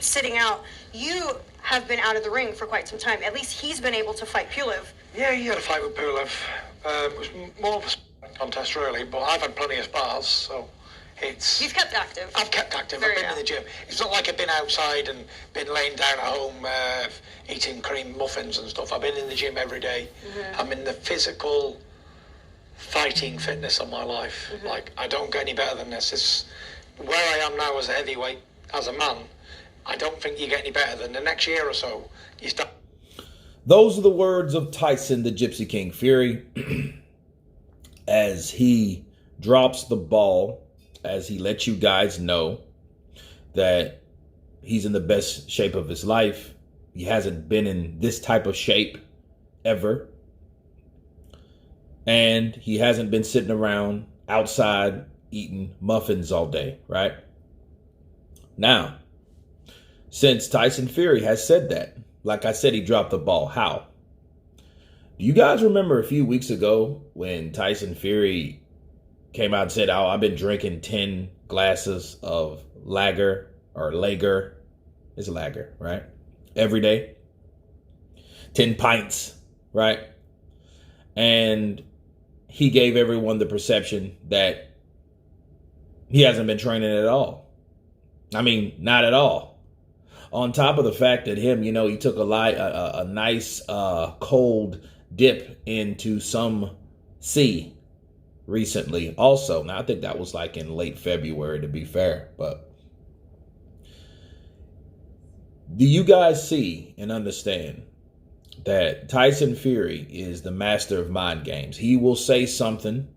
sitting out. You have been out of the ring for quite some time. At least he's been able to fight Pulev. Yeah, he had a fight with Pulev. It was more of a contest, really, but I've had plenty of spars, so it's... You've kept active. I've kept active. Very I've been in the gym. It's not like I've been outside and been laying down at home eating cream muffins and stuff. I've been in the gym every day. I'm in the physical fighting fitness of my life. Like, I don't get any better than this. It's where I am now as a heavyweight, as a man. I don't think you get any better than the next year or so. You start. Those are the words of Tyson, the Gypsy King Fury, as he drops the ball, as he lets you guys know that he's in the best shape of his life. He hasn't been in this type of shape ever. And he hasn't been sitting around outside eating muffins all day, right? Now, since Tyson Fury has said that, like I said, he dropped the ball. How? Do you guys remember a few weeks ago when Tyson Fury came out and said, oh, I've been drinking 10 glasses of lager or lager. It's lager, right? Every day. 10 pints, right? And he gave everyone the perception that he hasn't been training at all. I mean, not at all. On top of the fact that he took a nice cold dip into some sea recently also. Now, I think that was like in late February, to be fair. But do you guys see and understand that Tyson Fury is the master of mind games? He will say something,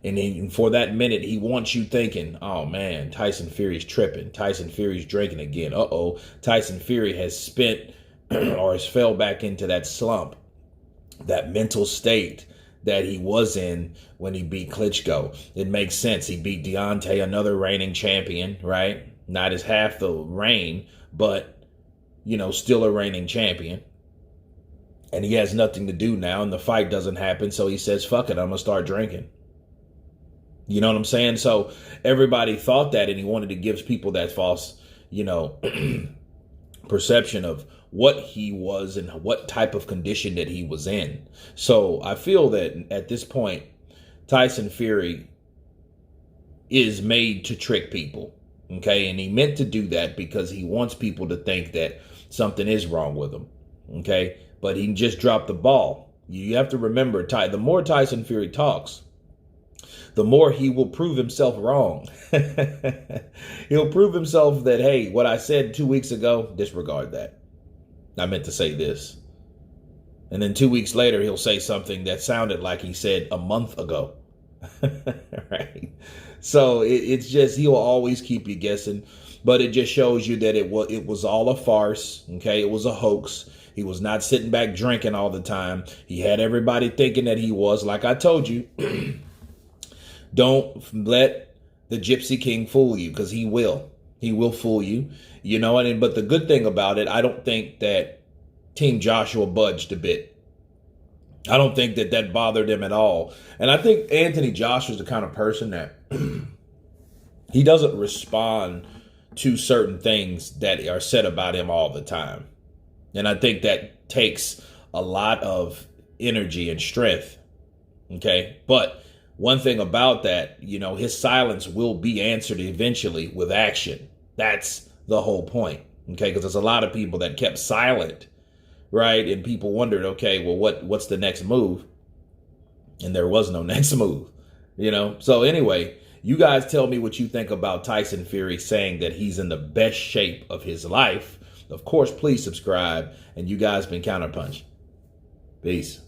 and for that minute, he wants you thinking, oh, man, Tyson Fury's tripping. Tyson Fury's drinking again. Uh-oh, Tyson Fury has spent or has fell back into that slump, that mental state that he was in when he beat Klitschko. It makes sense. He beat Deontay, another reigning champion, right? Not as half the reign, but, still a reigning champion. And he has nothing to do now, and the fight doesn't happen, so he says, fuck it, I'm going to start drinking. You know what I'm saying? So everybody thought that, and he wanted to give people that false, perception of what he was and what type of condition that he was in. So I feel that at this point, Tyson Fury is made to trick people. Okay. And he meant to do that because he wants people to think that something is wrong with him. Okay. But he just dropped the ball. You have to remember, the more Tyson Fury talks, the more he will prove himself wrong. He'll prove himself that, hey, what I said 2 weeks ago, disregard that. I meant to say this. And then 2 weeks later, he'll say something that sounded like he said a month ago. Right? So it's just, he'll always keep you guessing. But it just shows you that it was all a farce. Okay, it was a hoax. He was not sitting back drinking all the time. He had everybody thinking that he was. Like I told you, don't let the Gypsy King fool you, because he will. He will fool you. But the good thing about it, I don't think that Team Joshua budged a bit. I don't think that bothered him at all. And I think Anthony Joshua's the kind of person that he doesn't respond to certain things that are said about him all the time. And I think that takes a lot of energy and strength. Okay. But one thing about that, his silence will be answered eventually with action. That's the whole point. Okay. Because there's a lot of people that kept silent. Right. And people wondered, okay, well, what's the next move? And there was no next move, So anyway, you guys tell me what you think about Tyson Fury saying that he's in the best shape of his life. Of course, please subscribe. And you guys been Counterpunch. Peace.